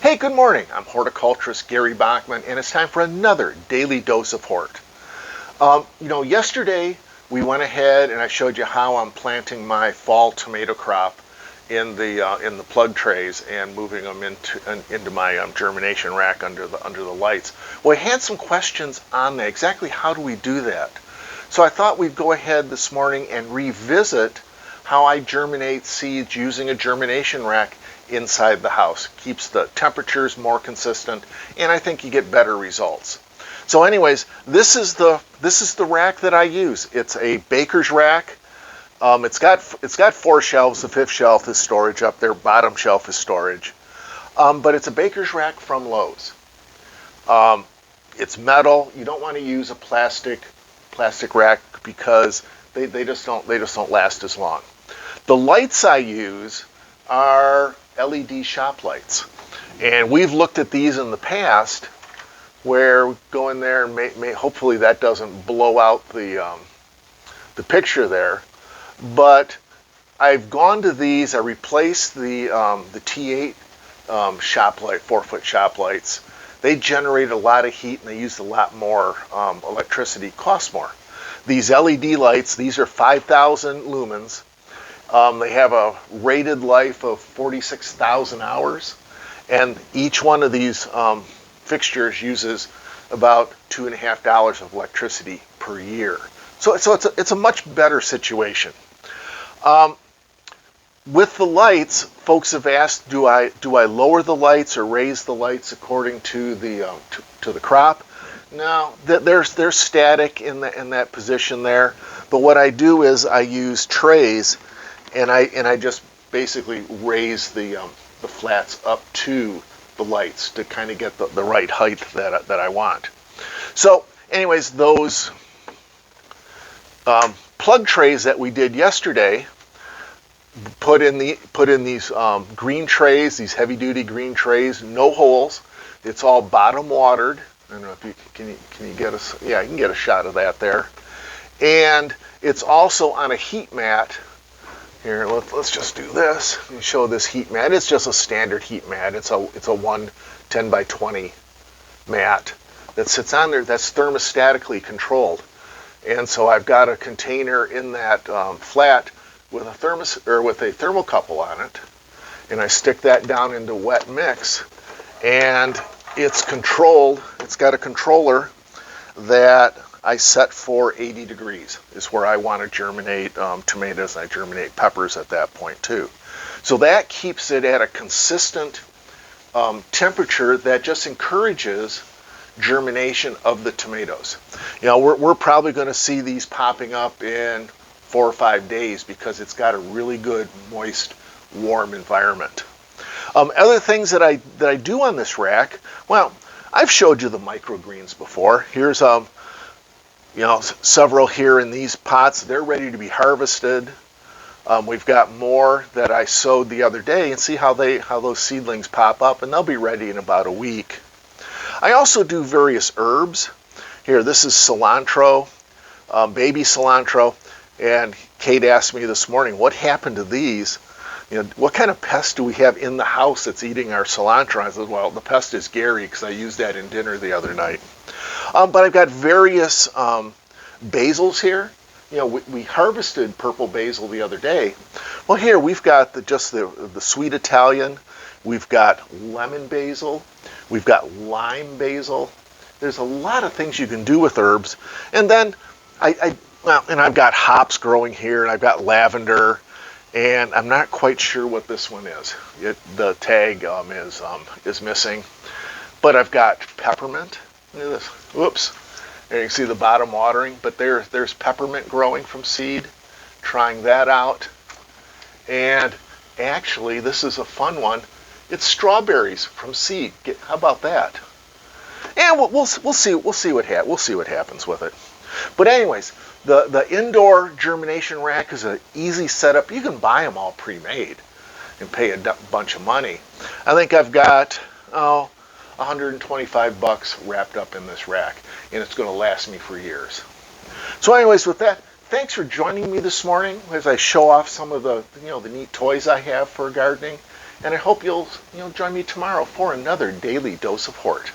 Hey, good morning. I'm horticulturist Gary Bachman, and it's time for another daily dose of Hort. Yesterday we went ahead and I showed you how I'm planting my fall tomato crop in the plug trays and moving them into my germination rack under the lights. Well, I had some questions on that. Exactly how do we do that? So I thought we'd go ahead this morning and revisit how I germinate seeds using a germination rack inside the house. Keeps the temperatures more consistent, and I think you get better results. So anyways, this is the rack that I use. It's a baker's rack. It's got four shelves. The fifth shelf is storage up there. Bottom shelf is storage. But it's a baker's rack from Lowe's. Um, it's metal. You don't want to use a plastic rack because they just don't last as long. The lights I use are LED shop lights, and we've looked at these in the past where we go in there and hopefully that doesn't blow out the picture there. But I've gone to these. I replaced the T8 shop light, 4-foot shop lights. They generate a lot of heat and they use a lot more electricity, cost more. These LED lights, these are 5,000 lumens. They have a rated life of 46,000 hours, and each one of these fixtures uses about $2.50 of electricity per year. So it's a much better situation. Um, with the lights, folks have asked, do I lower the lights or raise the lights according to the crop? No, they're static in that position there. But what I do is I use trays, and I just basically raise the flats up to the lights to kind of get the right height that I want. So, anyways, those plug trays that we did yesterday, put in these green trays, these heavy duty green trays, no holes. It's all bottom watered. I don't know if you can you get a, yeah, you can get a shot of that there. And it's also on a heat mat. Here, let's just do this and show this heat mat. It's just a standard heat mat. It's a 10 by 20 mat that sits on there that's thermostatically controlled. And so I've got a container in that flat with a thermocouple on it, and I stick that down into wet mix, and it's controlled. It's got a controller that I set for 80 degrees is where I want to germinate tomatoes, and I germinate peppers at that point too. So that keeps it at a consistent temperature that just encourages germination of the tomatoes. We're probably going to see these popping up in 4 or 5 days because it's got a really good, moist, warm environment. Other things that I do on this rack, well, I've showed you the microgreens before. Here's several here in these pots. They're ready to be harvested. We've got more that I sowed the other day, and see how those seedlings pop up, and they'll be ready in about a week. I also do various herbs. Here, this is cilantro, baby cilantro, and Kate asked me this morning, what happened to these? What kind of pest do we have in the house that's eating our cilantro? I said, well, the pest is Gary, because I used that in dinner the other night. But I've got various basils here. We harvested purple basil the other day. Well, here we've got the sweet Italian. We've got lemon basil. We've got lime basil. There's a lot of things you can do with herbs. And then and I've got hops growing here, and I've got lavender, and I'm not quite sure what this one is. The tag is missing. But I've got peppermint. Look at this. Whoops. There you can see the bottom watering, but there's peppermint growing from seed. Trying that out. And actually, this is a fun one. It's strawberries from seed. How about that? And we'll see what happens with it. But anyways, the indoor germination rack is an easy setup. You can buy them all pre-made and pay a bunch of money. I think I've got $125 wrapped up in this rack, and it's going to last me for years. So anyways, with that, thanks for joining me this morning as I show off some of the neat toys I have for gardening. and I hope you'll join me tomorrow for another daily dose of Hort.